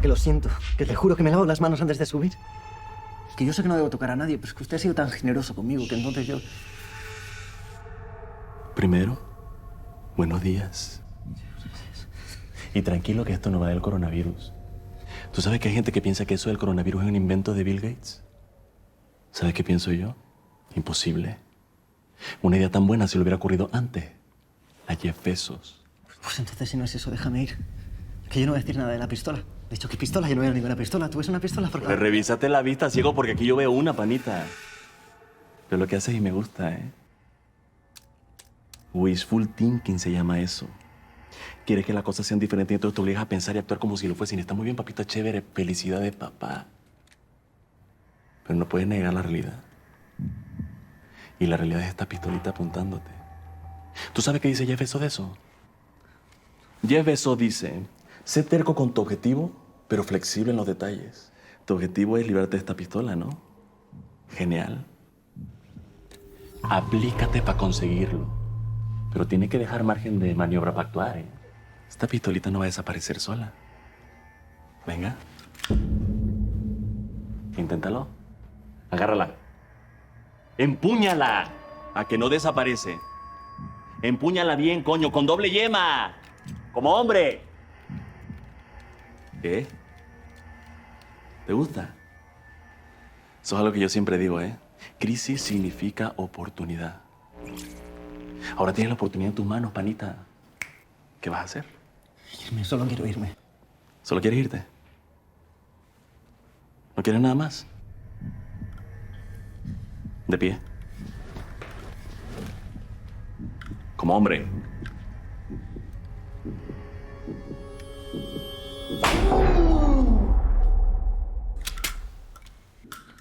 que lo siento. Que te juro que me lavo las manos antes de subir. Que yo sé que no debo tocar a nadie, pero es que usted ha sido tan generoso conmigo que entonces yo... Primero, buenos días. Y tranquilo que esto no va del coronavirus. ¿Tú sabes que hay gente que piensa que eso del coronavirus es un invento de Bill Gates? ¿Sabes qué pienso yo? Imposible. Una idea tan buena si le hubiera ocurrido antes. A Jeff Bezos. Pues entonces si no es eso, déjame ir. Que yo no voy a decir nada de la pistola. De hecho, ¿qué pistola? Yo no veo ninguna pistola. ¿Tú ves una pistola? Porque... Pues revísate la vista, ciego, porque aquí yo veo una, panita. Pero lo que haces y me gusta, ¿eh? Wishful thinking se llama eso. Quieres que las cosas sean diferentes y entonces te obligas a pensar y actuar como si lo fuesen. Está muy bien, papito, chévere. Felicidades, papá. Pero no puedes negar la realidad. Y la realidad es esta pistolita apuntándote. ¿Tú sabes qué dice Jeff Bezos de eso? Jeff Bezos dice, sé terco con tu objetivo, pero flexible en los detalles. Tu objetivo es librarte de esta pistola, ¿no? Genial. Aplícate para conseguirlo. Pero tienes que dejar margen de maniobra para actuar, ¿eh? Esta pistolita no va a desaparecer sola. Venga. Inténtalo. Agárrala. ¡Empúñala! A que no desaparece. Empúñala bien, coño, con doble yema. Como hombre. ¿Qué? ¿Te gusta? Eso es algo que yo siempre digo, ¿eh? Crisis significa oportunidad. Ahora tienes la oportunidad en tus manos, panita. ¿Qué vas a hacer? Irme, solo quiero irme. ¿Solo quieres irte? ¿No quieres nada más? De pie. Como hombre.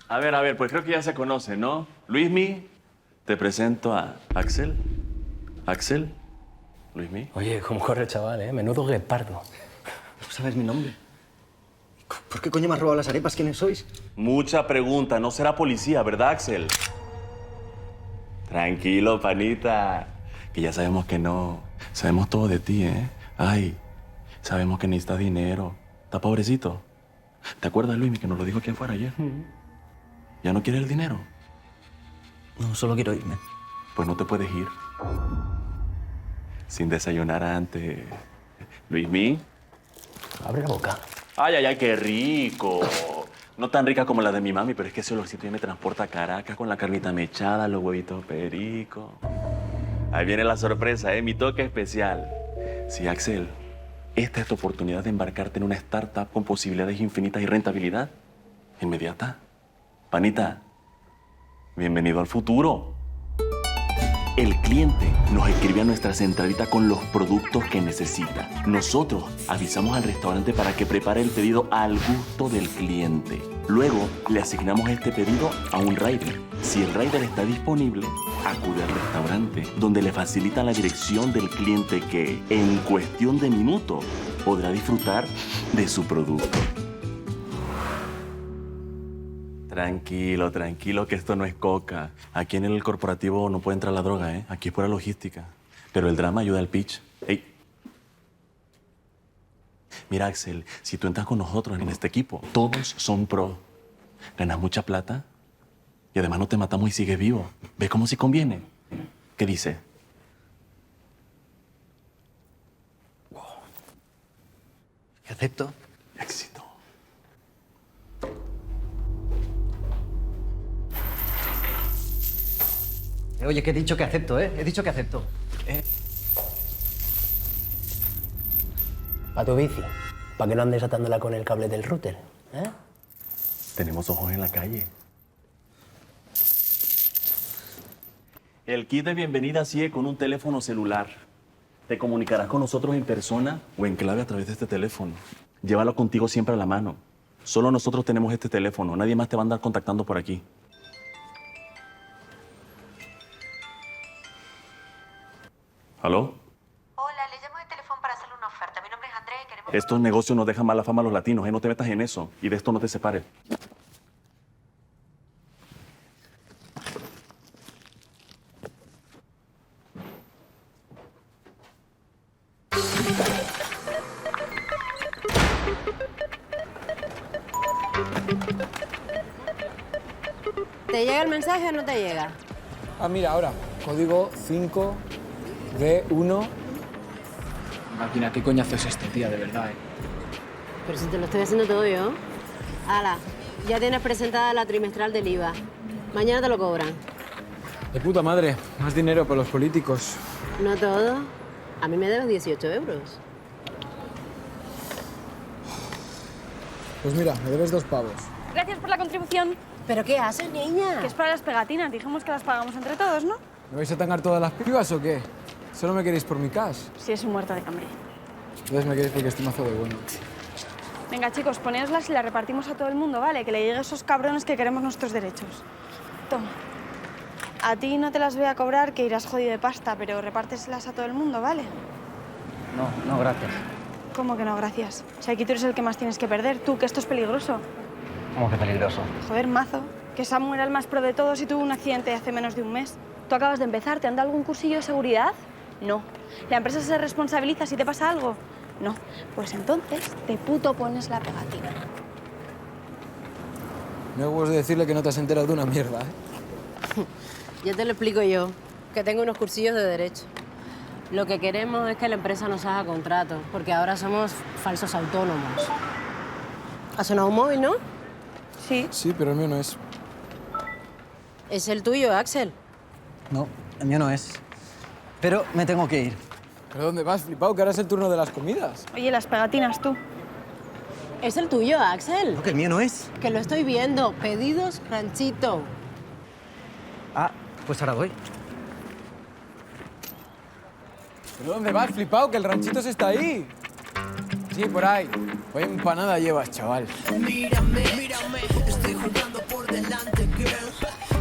A ver, pues creo que ya se conoce, ¿no? Luismi, te presento a Axel. Axel, Luismi. Oye, cómo corre el chaval, ¿eh? Menudo guepardo. ¿Tú sabes mi nombre? ¿Por qué coño me has robado las arepas? ¿Quiénes sois? Mucha pregunta. No será policía, ¿verdad, Axel? Tranquilo, panita. Que ya sabemos que no. Sabemos todo de ti, ¿eh? Ay, sabemos que necesitas dinero. ¿Estás pobrecito? ¿Te acuerdas, Luismi, que nos lo dijo aquí afuera ayer? ¿Ya no quieres el dinero? No, solo quiero irme. Pues no te puedes ir. Sin desayunar antes. Luismi. Abre la boca. Ay, ay, ay, qué rico. No tan rica como la de mi mami, pero es que ese olorcito ya me transporta a Caracas con la carnita mechada, los huevitos pericos. Ahí viene la sorpresa, ¿eh? Mi toque especial. Sí, Axel, esta es tu oportunidad de embarcarte en una startup con posibilidades infinitas y rentabilidad inmediata. Panita, bienvenido al futuro. El cliente nos escribe a nuestra centralita con los productos que necesita. Nosotros avisamos al restaurante para que prepare el pedido al gusto del cliente. Luego le asignamos este pedido a un rider. Si el rider está disponible, acude al restaurante, donde le facilita la dirección del cliente que, en cuestión de minutos, podrá disfrutar de su producto. Tranquilo, tranquilo, que esto no es coca. Aquí en el corporativo no puede entrar la droga, ¿eh? Aquí es pura logística. Pero el drama ayuda al pitch. ¡Ey! Mira, Axel, si tú entras con nosotros en este equipo, todos son pro. Ganas mucha plata y además no te matamos y sigues vivo. ¿Ves cómo sí conviene? ¿Qué dice? ¿Acepto? Éxito. Oye, que he dicho que acepto, ¿eh? He dicho que acepto. Pa' tu bici. Pa' que no andes atándola con el cable del router, ¿eh? Tenemos ojos en la calle. El kit de bienvenida sigue con un teléfono celular. Te comunicarás con nosotros en persona o en clave a través de este teléfono. Llévalo contigo siempre a la mano. Solo nosotros tenemos este teléfono. Nadie más te va a andar contactando por aquí. ¿Aló? Hola, le llamo de teléfono para hacerle una oferta. Mi nombre es Andrea y queremos... Estos negocios nos dejan mala fama a los latinos, ¿eh? No te metas en eso. Y de esto no te separes. ¿Te llega el mensaje o no te llega? Ah, mira, ahora. Código 5D1. Máquina, ¿qué coñazo es esto, tía? De verdad, Pero si te lo estoy haciendo todo yo. Hala, ya tienes presentada la trimestral del IVA. Mañana te lo cobran. De puta madre. Más dinero para los políticos. No todo. A mí me debes 18 euros. Pues mira, me debes 2 pavos. Gracias por la contribución. ¿Pero qué haces, niña? Que es para las pegatinas. Dijimos que las pagamos entre todos, ¿no? ¿Me vais a tangar todas las pibas o qué? ¿Solo me queréis por mi cash? Sí, es un muerto de hambre. Entonces me queréis porque estoy mazo de bueno. Venga, chicos, ponéoslas y las repartimos a todo el mundo, ¿vale? Que le llegue a esos cabrones que queremos nuestros derechos. Toma. A ti no te las voy a cobrar, que irás jodido de pasta, pero repárteselas a todo el mundo, ¿vale? No, gracias. ¿Cómo que no? Gracias. O sea, aquí tú eres el que más tienes que perder. Tú, que esto es peligroso. ¿Cómo que peligroso? Joder, mazo. Que Samu era el más pro de todos y tuvo un accidente hace menos de un mes. ¿Tú acabas de empezar? ¿Te han dado algún cursillo de seguridad? No. ¿La empresa se responsabiliza si te pasa algo? No. Pues entonces te puto pones la pegatina. Me huevos de decirle que no te has enterado de una mierda, ¿eh? Ya te lo explico yo, que tengo unos cursillos de derecho. Lo que queremos es que la empresa nos haga contrato, porque ahora somos falsos autónomos. ¿Ha sonado un móvil, no? Sí. Sí, pero el mío no es. Es el tuyo, Axel. No, el mío no es. Pero me tengo que ir. ¿Pero dónde vas, flipado? Que ahora es el turno de las comidas. Oye, las pegatinas, tú. Es el tuyo, Axel. No, que el mío no es. Que lo estoy viendo. Pedidos ranchito. Ah, pues ahora voy. ¿Pero dónde vas, flipado? Que el ranchito se está ahí. Sí, por ahí. Vaya empanada llevas, chaval. Mírame, estoy jugando por delante, girl.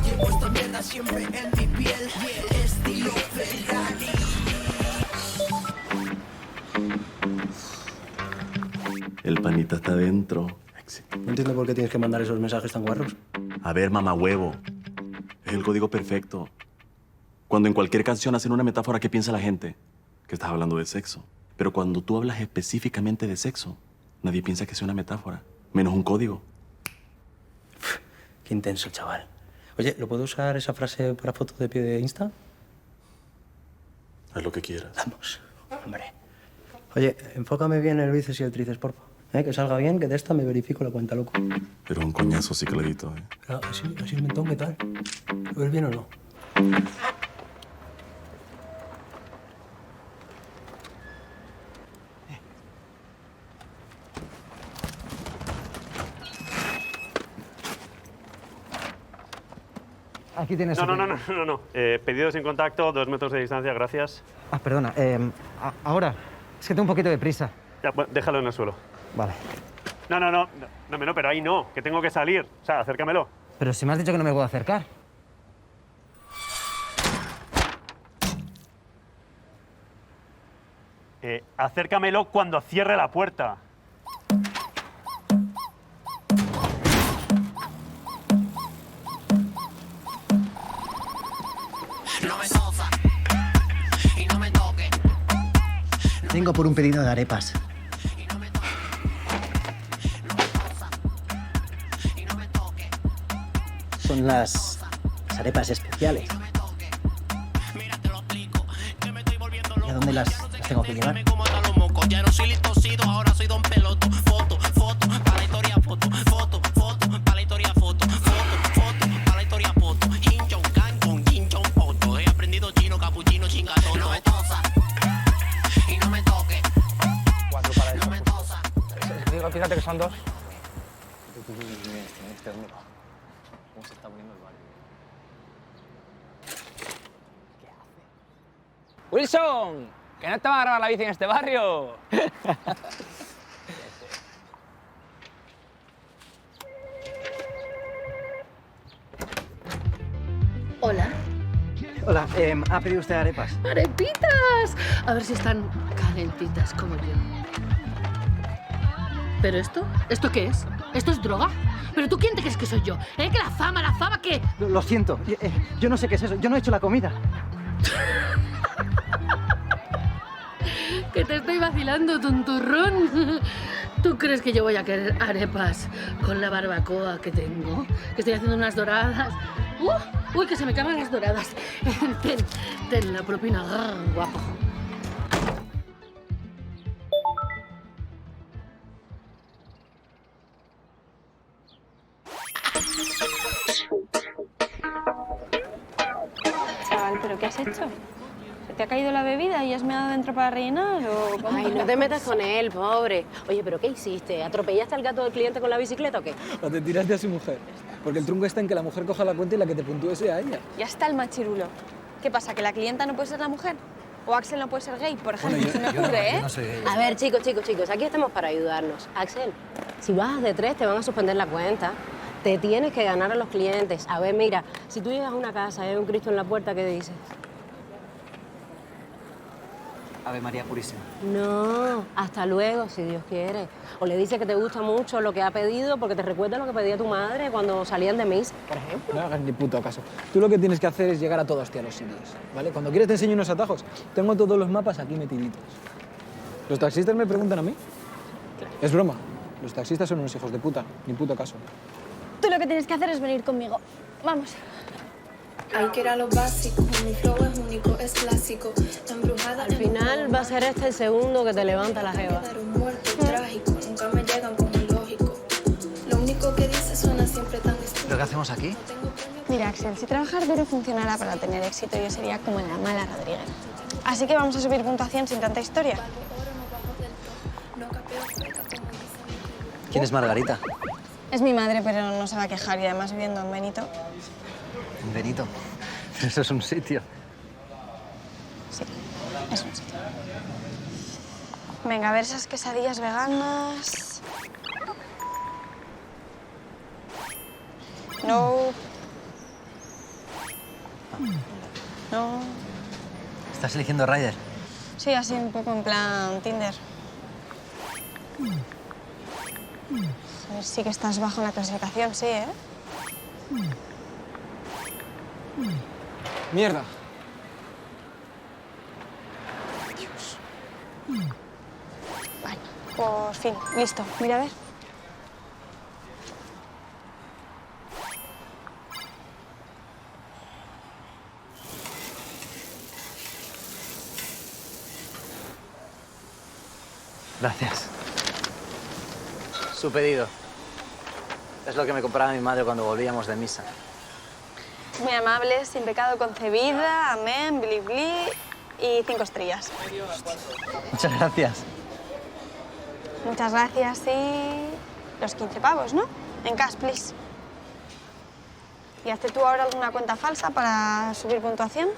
Llevo esta mierda siempre en mi piel. Estilo Ferrari. El panita está dentro. No entiendo por qué tienes que mandar esos mensajes tan guarros. A ver, mamá huevo. Es el código perfecto. Cuando en cualquier canción hacen una metáfora, ¿qué piensa la gente? Que estás hablando de sexo. Pero cuando tú hablas específicamente de sexo, nadie piensa que sea una metáfora, menos un código. Qué intenso, chaval. Oye, ¿lo puedo usar esa frase para foto de pie de Insta? Haz lo que quieras. Vamos, hombre. Oye, enfócame bien el bíceps y el tríceps, porfa. Que salga bien, que de esta me verifico la cuenta, loco. Pero un coñazo sí clarito, ¿eh? Claro, así el mentón, ¿qué tal? ¿Lo ves bien o no? Aquí tienes... No. Pedidos sin contacto, 2 metros de distancia, gracias. Ah, perdona. Ahora. Es que tengo un poquito de prisa. Ya, bueno, déjalo en el suelo. Vale. No, pero ahí no, que tengo que salir. O sea, acércamelo. Pero si me has dicho que no me puedo acercar. Acércamelo cuando cierre la puerta. Vengo por un pedido de arepas. Son las arepas especiales. ¿Y a dónde las tengo que llevar? Ya no soy listocido, ahora soy don peloto. Foto, para la historia, foto, para la historia, foto, para la historia, foto. Hinchon, con hinchon, foto. He aprendido chino, capuchino, chingato. No me tosa y no me toque. 4 para eso. No me tosa. Fíjate que son 2. ¿Cómo se está poniendo el barrio? ¡Wilson! ¡Que no te va a grabar la bici en este barrio! Hola. Hola, ¿ha pedido usted arepas? ¡Arepitas! A ver si están calentitas como yo. ¿Pero esto? ¿Esto qué es? ¿Esto es droga? ¿Pero tú quién te crees que soy yo? ¿Que la fama, qué? Lo siento, yo no sé qué es eso, yo no he hecho la comida. Que te estoy vacilando, tonturrón. ¿Tú crees que yo voy a querer arepas con la barbacoa que tengo? Que estoy haciendo unas doradas Uy, que se me caen las doradas. Ten la propina, guapo. Chaval, ¿pero qué has hecho? ¿Se te ha caído la bebida y has meado dentro para rellenar o cómo? Ay, no te metas con él, pobre. Oye, ¿pero qué hiciste? ¿Atropellaste al gato del cliente con la bicicleta o qué? O te tiraste a su mujer. Porque el trunco está en que la mujer coja la cuenta y la que te puntúe sea ella. Ya está el machirulo. ¿Qué pasa, que la clienta no puede ser la mujer? ¿O Axel no puede ser gay, por ejemplo? Se me ocurre, ¿eh? Yo no soy gay. A ver, chicos, aquí estamos para ayudarnos. Axel, si bajas de 3 te van a suspender la cuenta. Te tienes que ganar a los clientes. A ver, mira, si tú llegas a una casa y hay un Cristo en la puerta, ¿qué dices? Ave María Purísima. No, hasta luego, si Dios quiere. O le dices que te gusta mucho lo que ha pedido porque te recuerda lo que pedía tu madre cuando salían de misa, por ejemplo. No hagas ni puto caso. Tú lo que tienes que hacer es llegar a todo hostia a los sitios, ¿vale? Cuando quieres te enseño unos atajos. Tengo todos los mapas aquí metiditos. ¿Los taxistas me preguntan a mí? Es broma. Los taxistas son unos hijos de puta. Ni puto caso. Tú lo que tienes que hacer es venir conmigo. Vamos. Hay que ir a lo básico, mi flow es único, es clásico. La embrujada Al final va a ser este el segundo que te levanta la jeva. un muerto trágico, nunca me llegan como lógico. Lo único que dice suena siempre tan distinto. ¿Pero qué hacemos aquí? Mira, Axel, si trabajar duro funcionara para tener éxito, yo sería como la mala Rodríguez. Así que vamos a subir puntuación sin tanta historia. ¿Quién es Margarita? Es mi madre, pero no se va a quejar y además viviendo en Benito. Benito. Eso es un sitio. Sí, es un sitio. Venga, a ver esas quesadillas veganas. No. No. ¿Estás eligiendo Ryder? Sí, así un poco en plan Tinder. A ver, sí que estás bajo en la clasificación, sí, ¿eh? ¡Mierda! Vale, por fin, listo. Mira, a ver. Gracias. Su pedido. Es lo que me compraba mi madre cuando volvíamos de misa. Muy amable, sin pecado concebida, amén, bli bli y 5 estrellas. Muchas gracias. Muchas gracias y los 15 pavos, ¿no? En cash, please. ¿Y hazte tú ahora alguna cuenta falsa para subir puntuación?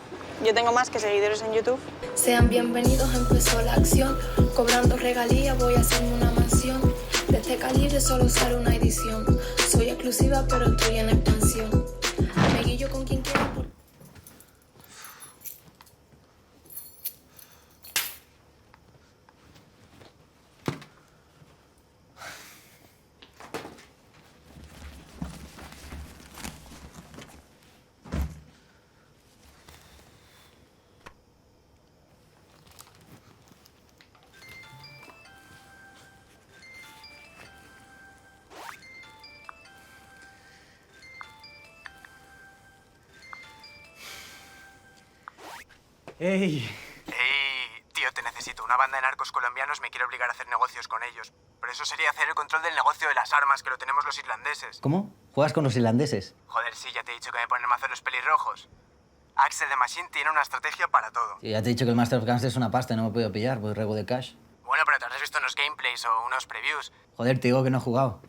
Yo tengo más que seguidores en YouTube. Sean bienvenidos, empezó la acción. Cobrando regalías voy a hacerme una mansión. De este calibre solo usar una edición. Soy exclusiva pero estoy en expansión. Me guillo con quien quiera por... ¡Ey! ¡Ey! Tío, te necesito. Una banda de narcos colombianos me quiere obligar a hacer negocios con ellos. Pero eso sería hacer el control del negocio de las armas, que lo tenemos los irlandeses. ¿Cómo? ¿Juegas con los irlandeses? Joder, sí, ya te he dicho que me ponen mazo los pelirrojos. Axel de Machine tiene una estrategia para todo. Sí, ya te he dicho que el Master of Gangster es una pasta y no me he podido pillar, pues rego de cash. Bueno, pero te habrás visto unos gameplays o unos previews. Joder, te digo que no he jugado.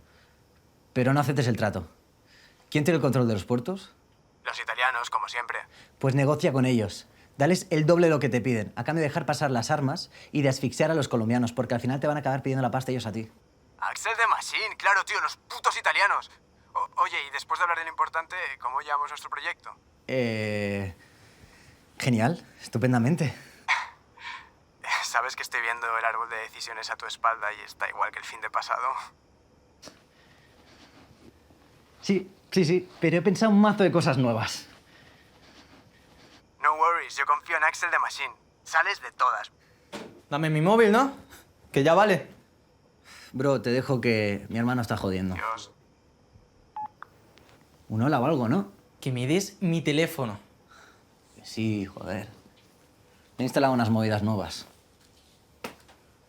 Pero no aceptes el trato. ¿Quién tiene el control de los puertos? Los italianos, como siempre. Pues negocia con ellos. Dales el doble de lo que te piden, a cambio de dejar pasar las armas y de asfixiar a los colombianos, porque al final te van a acabar pidiendo la pasta ellos a ti. Axel de Machine, claro, tío, los putos italianos. Oye, y después de hablar de lo importante, ¿cómo llamamos nuestro proyecto? Genial, estupendamente. Sabes que estoy viendo el árbol de decisiones a tu espalda y está igual que el fin de pasado. Sí, pero he pensado un mazo de cosas nuevas. No worries, yo confío en Axel de Machine. Sales de todas. Dame mi móvil, ¿no? Que ya vale. Bro, te dejo que mi hermano está jodiendo. Dios. Un hola o algo, ¿no? Que me des mi teléfono. Sí, joder. He instalado unas movidas nuevas.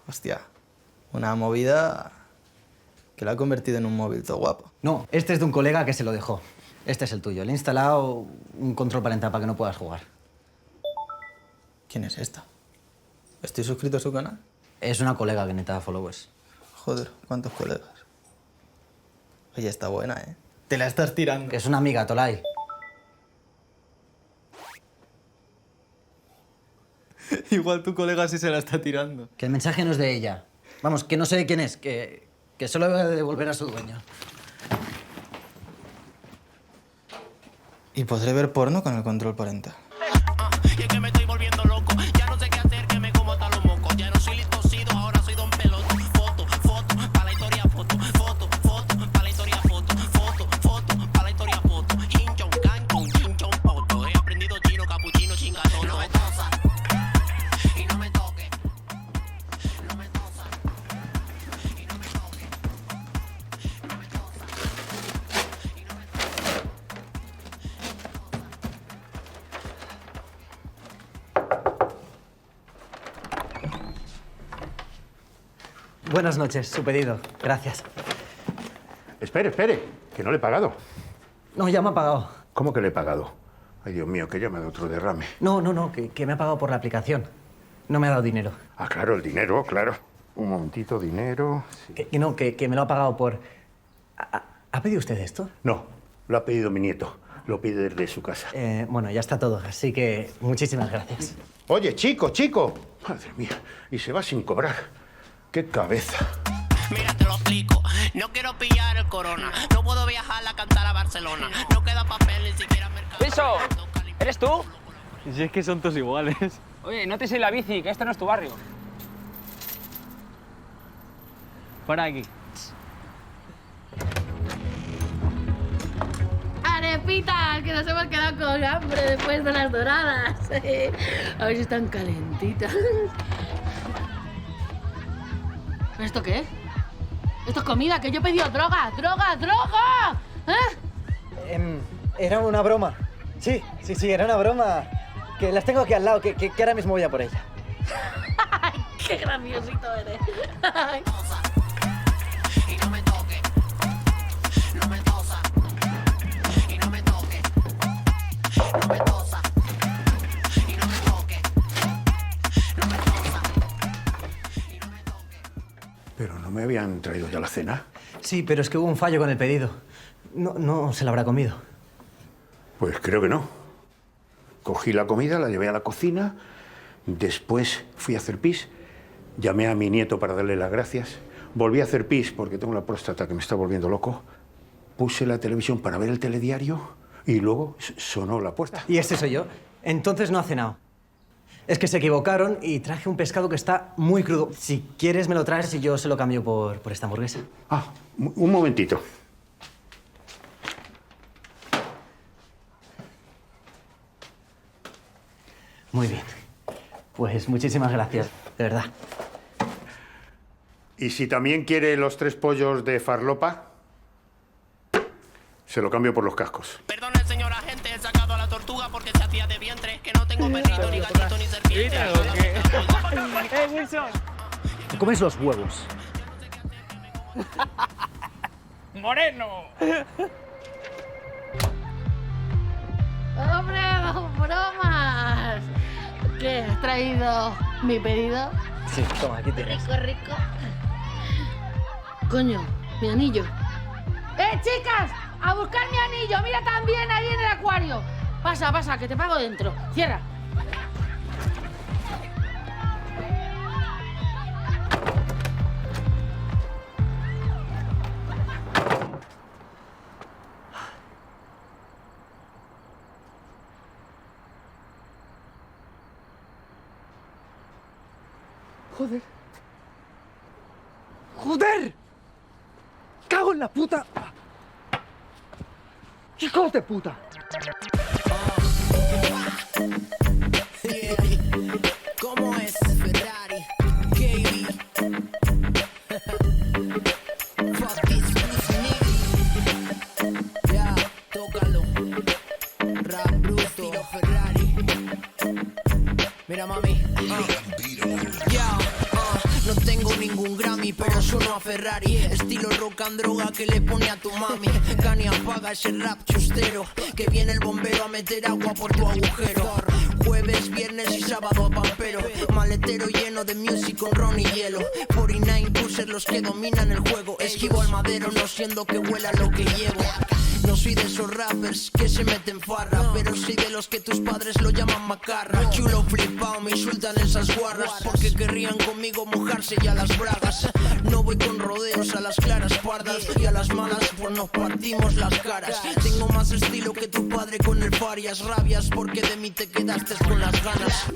Hostia, una movida que la ha convertido en un móvil todo guapo. No, este es de un colega que se lo dejó. Este es el tuyo. Le he instalado un control parental para que no puedas jugar. ¿Quién es esta? ¿Estoy suscrito a su canal? Es una colega que necesita followers. Joder, ¿cuántos colegas? Oye, está buena, ¿eh? Te la estás tirando. Es una amiga, Tolai. Igual tu colega sí se la está tirando. Que el mensaje no es de ella. Vamos, que no sé de quién es, que solo debe devolver a su dueño. ¿Y podré ver porno con el control parental? Y es que me estoy volviendo loco. Ya no sé qué hacer, que me como hasta los mocos. Ya no soy listocido, ahora soy don peloto. Foto, foto, para la historia, foto. Foto, foto, para la historia, foto. Foto, foto, para la historia, foto. Hinchon, canchon, hinchon, poto. He aprendido chino, capuchino, chingatón. No me tosa y no me toque. No me tosa y no me toque. No me tosa y no me toque. Buenas noches, su pedido. Gracias. Espere, que no le he pagado. No, ya me ha pagado. ¿Cómo que le he pagado? Ay, Dios mío, que ya me ha dado otro derrame. No, que me ha pagado por la aplicación. No me ha dado dinero. Ah, claro, el dinero, claro. Un momentito, dinero... sí. Que me lo ha pagado por... ¿Ha pedido usted esto? No, lo ha pedido mi nieto. Lo pide desde su casa. Bueno, ya está todo, así que muchísimas gracias. Oye, chico. Madre mía, y se va sin cobrar. ¡Qué cabeza! Mira, te lo explico. No quiero pillar el corona. No puedo viajar a cantar a Barcelona. No queda papel ni siquiera mercado. ¡Piso! ¿Eres tú? Si es que son todos iguales. Oye, no te sé la bici, que este no es tu barrio. Para aquí. Arepitas, que nos hemos quedado con hambre después de las doradas. A ver si están calentitas. ¿Esto qué es? Esto es comida, que yo he pedido droga. ¿Eh? Era una broma. Sí, era una broma. Que las tengo aquí al lado, que ahora mismo voy a por ella. ¡Qué graciosito eres! Y no me toque. No me tosa. Y no me toque. No me tosa. Y no me toque. No me tosa. Y no me toque. ¿Pero no me habían traído ya la cena? Sí, pero es que hubo un fallo con el pedido. No se la habrá comido. Pues creo que no. Cogí la comida, la llevé a la cocina, después fui a hacer pis, llamé a mi nieto para darle las gracias, volví a hacer pis porque tengo la próstata que me está volviendo loco, puse la televisión para ver el telediario y luego sonó la puerta. Y ese soy yo. Entonces no ha cenado. Es que se equivocaron y traje un pescado que está muy crudo. Si quieres me lo traes y yo se lo cambio por esta hamburguesa. Ah, un momentito. Muy bien. Pues muchísimas gracias, de verdad. Y si también quiere los 3 pollos de farlopa, se lo cambio por los cascos. Perdone, señor agente, he sacado a la tortuga porque se hacía de vientre. Que no tengo perrito, ni gatito, ni serpiente. Wilson! ¿Te comes los huevos? ¡Moreno! ¡Hombre, bromas! ¿Qué? ¿Has traído mi pedido? Sí, toma, aquí tienes. Rico. Coño, mi anillo. Chicas! ¡A buscar mi anillo! ¡Mira también ahí en el acuario! Pasa, que te pago dentro. Cierra. ¡Joder! ¡Cago en la puta! ¡Hijos de puta! ¿Cómo es Ferrari? KB. Fuck this pussy nigga. Ya, tócalo. rap bruto, estilo Ferrari. Mira mami, no tengo ningún Grammy, pero sueno a Ferrari. Estilo rock and droga que le pone a tu mami. Cani, apaga ese rap chustero, que viene el bombero a meter agua por tu agujero. Jueves, viernes y sábado a pampero. Maletero lleno de music con ron y hielo. 49 pushers los que dominan el juego. Esquivo al madero no siendo que huela lo que llevo. No soy de esos rappers que se meten farra, pero soy de los que tus padres lo llaman macarra. Chulo flipao, me insultan esas guarras, porque querrían conmigo mojarse ya las bragas. No voy con rodeos a las claras pardas, y a las malas pues nos partimos las caras. Tengo más estilo que tu padre con el Farias. Rabias porque de mí te quedaste con las ganas.